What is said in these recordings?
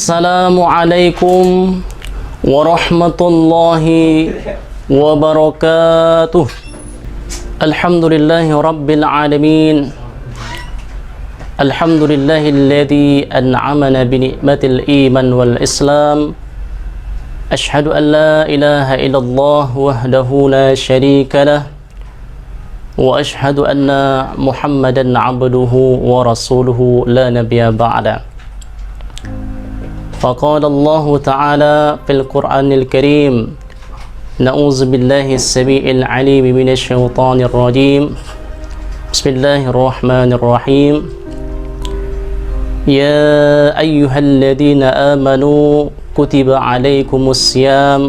Assalamualaikum warahmatullahi wabarakatuh. Alhamdulillahi rabbil alamin. Alhamdulillahilladzi an'amana bi ni'matil iman wal islam. Ashhadu an la ilaha illallah wahdahu la syarika lah. Wa ashhadu anna Muhammadan abduhu wa rasuluhu la nabiyya ba'da. فقال الله تعالى في القرآن الكريم نعوذ بالله السميع العليم من الشيطان الرجيم بسم الله الرحمن الرحيم يا أيها الذين آمنوا كتب عليكم الصيام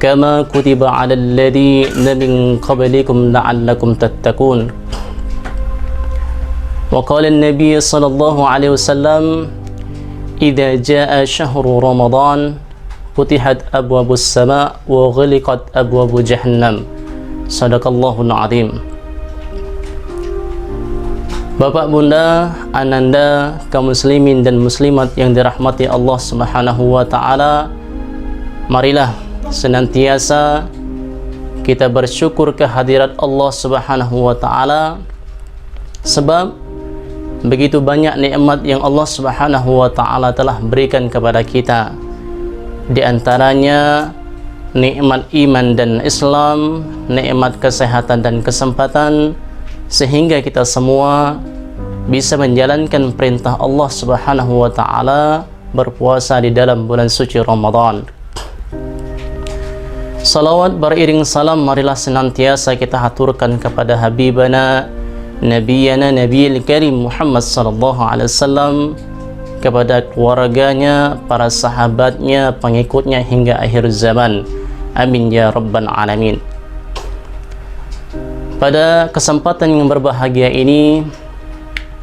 كما كتب على الذين من قبلكم لعلكم تتقون وقال النبي صلى الله عليه وسلم إذا جاء شهر رمضان فتحت أبواب السماء وغلقت أبواب جهنم صدق الله العظيم. Bapak, Bunda, Ananda, kaum muslimin dan muslimat yang dirahmati Allah Subhanahu wa taala, marilah senantiasa kita bersyukur kehadirat Allah Subhanahu wa taala, sebab begitu banyak nikmat yang Allah Subhanahu wa taala telah berikan kepada kita. Di antaranya nikmat iman dan Islam, nikmat kesehatan dan kesempatan, sehingga kita semua bisa menjalankan perintah Allah Subhanahu wa taala berpuasa di dalam bulan suci Ramadan. Salawat beriring salam marilah senantiasa kita haturkan kepada habibana Nabiyana Nabiyil Karim Muhammad sallallahu alaihi wasallam, kepada keluarganya, para sahabatnya, pengikutnya hingga akhir zaman. Amin ya rabbal alamin. Pada kesempatan yang berbahagia ini,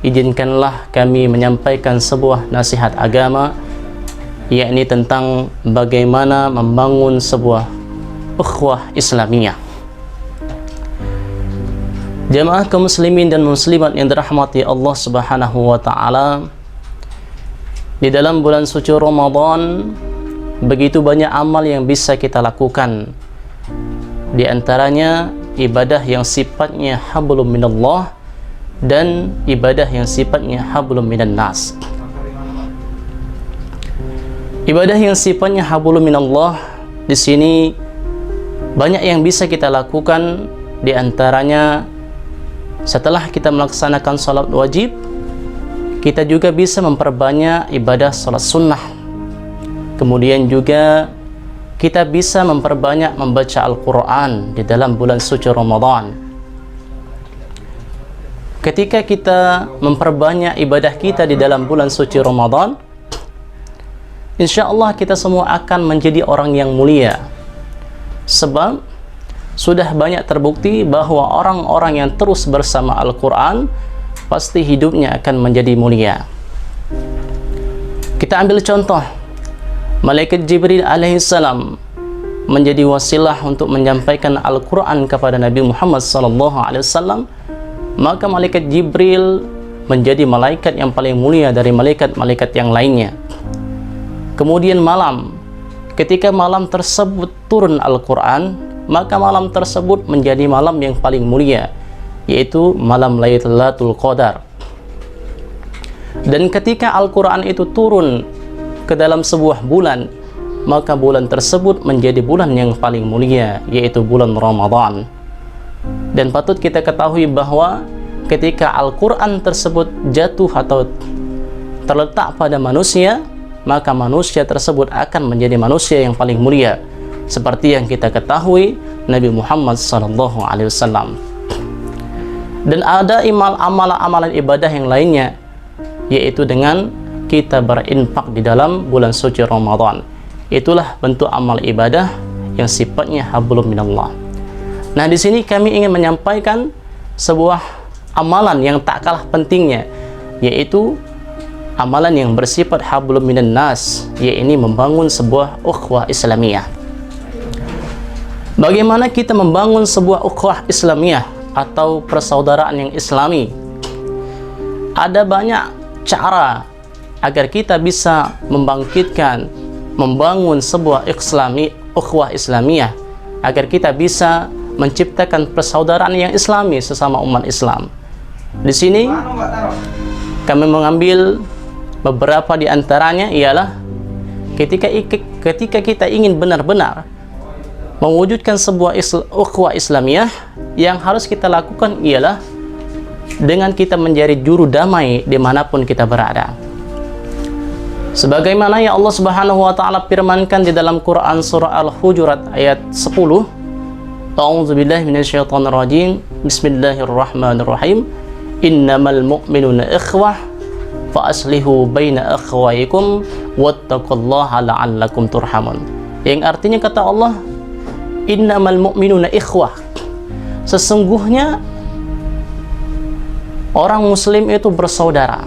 izinkanlah kami menyampaikan sebuah nasihat agama, yakni tentang bagaimana membangun sebuah ukhuwah Islamiyah. Jamaah kaum muslimin dan muslimat yang dirahmati Allah Subhanahu wa taala, di dalam bulan suci Ramadan begitu banyak amal yang bisa kita lakukan. Di antaranya ibadah yang sifatnya hablum minallah dan ibadah yang sifatnya hablum minan nas. Ibadah yang sifatnya hablum minallah di sini banyak yang bisa kita lakukan. Di antaranya, setelah kita melaksanakan salat wajib, kita juga bisa memperbanyak ibadah salat sunnah. Kemudian juga kita bisa memperbanyak membaca Al-Quran di dalam bulan suci Ramadan. Ketika kita memperbanyak ibadah kita di dalam bulan suci Ramadan, insya Allah kita semua akan menjadi orang yang mulia. Sebab sudah banyak terbukti bahwa orang-orang yang terus bersama Al-Quran pasti hidupnya akan menjadi mulia. Kita ambil contoh, Malaikat Jibril alaihissalam menjadi wasilah untuk menyampaikan Al-Quran kepada Nabi Muhammad SAW. Maka Malaikat Jibril menjadi malaikat yang paling mulia dari malaikat-malaikat yang lainnya. Kemudian malam, ketika malam tersebut turun Al-Quran, maka malam tersebut menjadi malam yang paling mulia, yaitu malam Lailatul Qadar. Dan ketika Al-Quran itu turun ke dalam sebuah bulan, maka bulan tersebut menjadi bulan yang paling mulia, yaitu bulan Ramadan. Dan patut kita ketahui bahwa ketika Al-Quran tersebut jatuh atau terletak pada manusia, maka manusia tersebut akan menjadi manusia yang paling mulia, seperti yang kita ketahui Nabi Muhammad SAW. Dan ada amalan-amalan ibadah yang lainnya, yaitu dengan kita berinfak di dalam bulan suci Ramadan. Itulah bentuk amal ibadah yang sifatnya hablum minallah. Nah, di sini kami ingin menyampaikan sebuah amalan yang tak kalah pentingnya, yaitu amalan yang bersifat hablum minan nas, yaitu membangun sebuah ukhuwah Islamiyah. Bagaimana kita membangun sebuah ukhuwah Islamiyah atau persaudaraan yang Islami? Ada banyak cara agar kita bisa membangkitkan, membangun sebuah ukhuwah Islamiyah, agar kita bisa menciptakan persaudaraan yang Islami sesama umat Islam. Di sini kami mengambil beberapa di antaranya ialah ketika kita ingin benar-benar mewujudkan sebuah ukhuwah Islamiyah, yang harus kita lakukan ialah dengan kita menjadi juru damai dimanapun kita berada. Sebagaimana yang Allah Subhanahu wa Ta'ala firmankan di dalam Quran surah Al-Hujurat ayat 10, A'udzubillahi minasyaitonir rajim. Bismillahirrahmanirrahim. Innamal mu'minuna ikhwah fa aslihu baina akhwaykum wattaqullaha la'allakum turhamun. Yang artinya kata Allah, innamal mu'minuna ikhwah, sesungguhnya orang muslim itu bersaudara.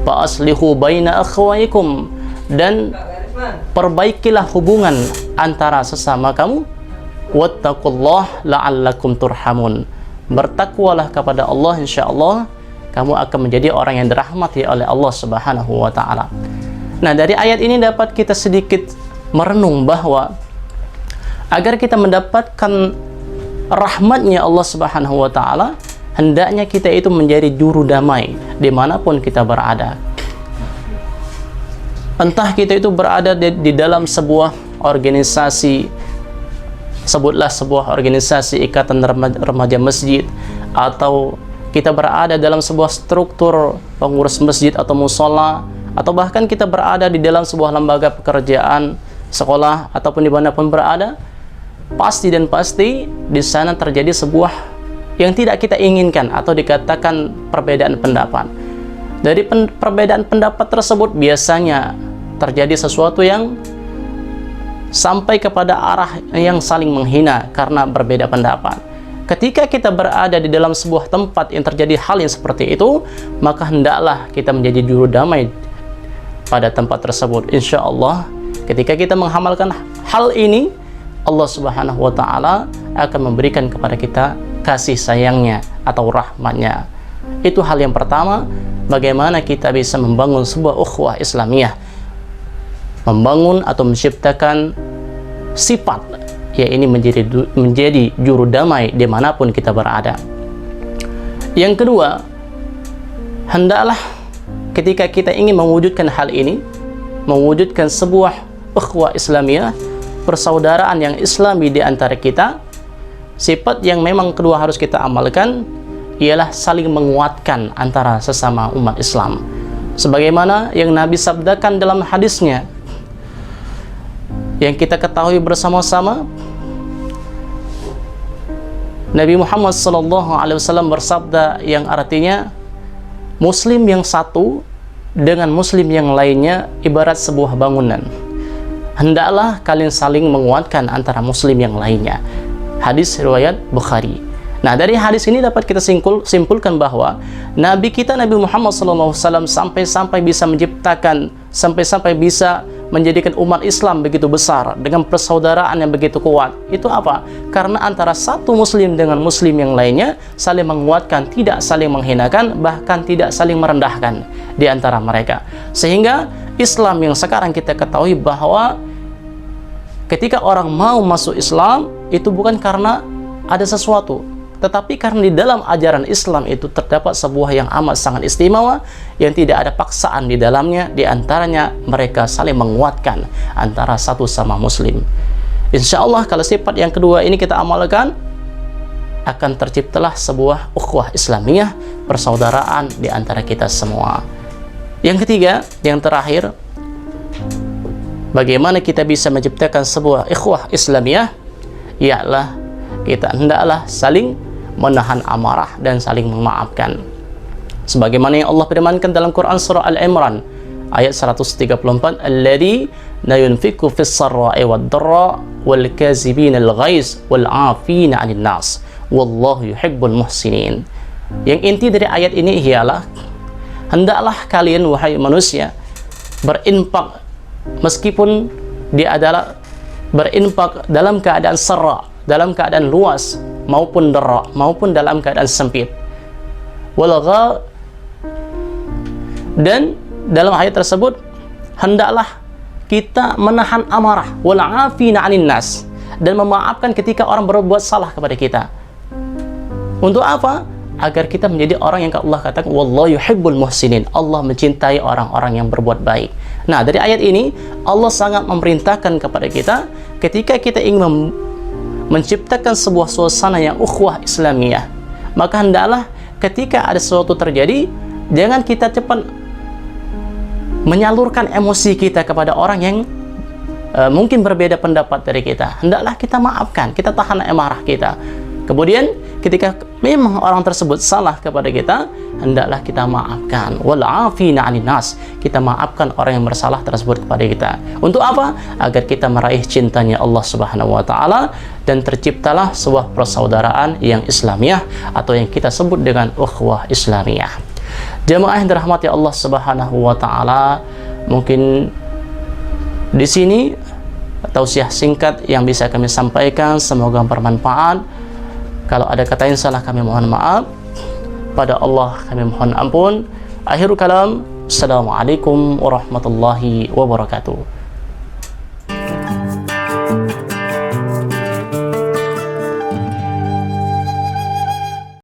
Fa aslihu baina akhwaykum, dan perbaikilah hubungan antara sesama kamu. Wattaqullaha la'allakum turhamun, bertakwalah kepada Allah, insyaallah kamu akan menjadi orang yang dirahmati oleh Allah Subhanahu wa Ta'ala. Nah, dari ayat ini dapat kita sedikit merenung bahwa agar kita mendapatkan rahmatnya Allah Subhanahu wa Ta'ala, hendaknya kita itu menjadi juru damai dimanapun kita berada. Entah kita itu berada di dalam sebuah organisasi, sebutlah sebuah organisasi ikatan remaja masjid, atau kita berada dalam sebuah struktur pengurus masjid atau musola, atau bahkan kita berada di dalam sebuah lembaga pekerjaan, sekolah, ataupun dimanapun berada, pasti di sana terjadi sebuah yang tidak kita inginkan atau dikatakan perbedaan pendapat. Dari perbedaan pendapat tersebut biasanya terjadi sesuatu yang sampai kepada arah yang saling menghina karena berbeda pendapat. Ketika kita berada di dalam sebuah tempat yang terjadi hal yang seperti itu, maka hendaklah kita menjadi juru damai pada tempat tersebut. Insya Allah, ketika kita mengamalkan hal ini, Allah Subhanahu wa Ta'ala akan memberikan kepada kita kasih sayangnya atau rahmatnya. Itu hal yang pertama, bagaimana kita bisa membangun sebuah ukhuwah Islamiyah, membangun atau menciptakan sifat ya ini menjadi juru damai dimanapun kita berada. Yang kedua, hendaklah ketika kita ingin mewujudkan hal ini, mewujudkan sebuah ukhuwah Islamiyah, persaudaraan yang Islami di antara kita, sifat yang memang kedua harus kita amalkan ialah saling menguatkan antara sesama umat Islam. Sebagaimana yang Nabi sabdakan dalam hadisnya, yang kita ketahui bersama-sama, Nabi Muhammad SAW bersabda yang artinya, Muslim yang satu dengan Muslim yang lainnya ibarat sebuah bangunan. Hendaklah kalian saling menguatkan antara Muslim yang lainnya. Hadis riwayat Bukhari. Nah, dari hadis ini dapat kita simpulkan bahwa Nabi kita Nabi Muhammad SAW sampai bisa menciptakan, sampai bisa menjadikan umat Islam begitu besar dengan persaudaraan yang begitu kuat. Itu apa? Karena antara satu Muslim dengan Muslim yang lainnya saling menguatkan, tidak saling menghinakan, bahkan tidak saling merendahkan di antara mereka. Sehingga Islam yang sekarang kita ketahui bahwa ketika orang mau masuk Islam itu bukan karena ada sesuatu, tetapi karena di dalam ajaran Islam itu terdapat sebuah yang amat sangat istimewa, yang tidak ada paksaan di dalamnya. Di antaranya mereka saling menguatkan antara satu sama Muslim. Insya Allah kalau sifat yang kedua ini kita amalkan, akan terciptalah sebuah ukhuwah Islamiyah, persaudaraan di antara kita semua. Yang ketiga, yang terakhir, bagaimana kita bisa menciptakan sebuah ukhuwah Islamiyah, ialah kita hendaklah saling menahan amarah dan saling memaafkan. Sebagaimana yang Allah firmankan dalam Quran surah Al-Imran ayat 134, "Alladzina yunfiqu fis sarra'i wad-dharra wal kazibina al-ghaiz wal 'afina 'anil nas wallahu yuhibbul muhsinin." Yang inti dari ayat ini ialah hendaklah kalian wahai manusia berinfak, meskipun dia adalah berinfak dalam keadaan sarra, dalam keadaan luas, maupun dara, maupun dalam keadaan sempit. Dan dalam ayat tersebut, hendaklah kita menahan amarah wal 'afina 'anil nas, dan memaafkan ketika orang berbuat salah kepada kita. Untuk apa? Agar kita menjadi orang yang Allah katakan wallahu yuhibbul muhsinin, Allah mencintai orang-orang yang berbuat baik. Nah, dari ayat ini Allah sangat memerintahkan kepada kita ketika kita ingin menciptakan sebuah suasana yang ukhuwah Islamiyah, maka hendaklah ketika ada sesuatu terjadi, jangan kita cepat menyalurkan emosi kita kepada orang yang mungkin berbeda pendapat dari kita. Hendaklah kita maafkan, kita tahan amarah kita. Kemudian ketika memang orang tersebut salah kepada kita, hendaklah kita maafkan. Wal 'afina 'anil nas, kita maafkan orang yang bersalah tersebut kepada kita. Untuk apa? Agar kita meraih cintanya Allah Subhanahu wa taala dan terciptalah sebuah persaudaraan yang Islamiyah atau yang kita sebut dengan ukhuwah Islamiyah. Jamaah yang dirahmati Allah Subhanahu wa taala, mungkin di sini tausiah singkat yang bisa kami sampaikan, semoga bermanfaat. Kalau ada kata yang salah kami mohon maaf. Pada Allah kami mohon ampun. Akhirul kalam. Assalamualaikum warahmatullahi wabarakatuh.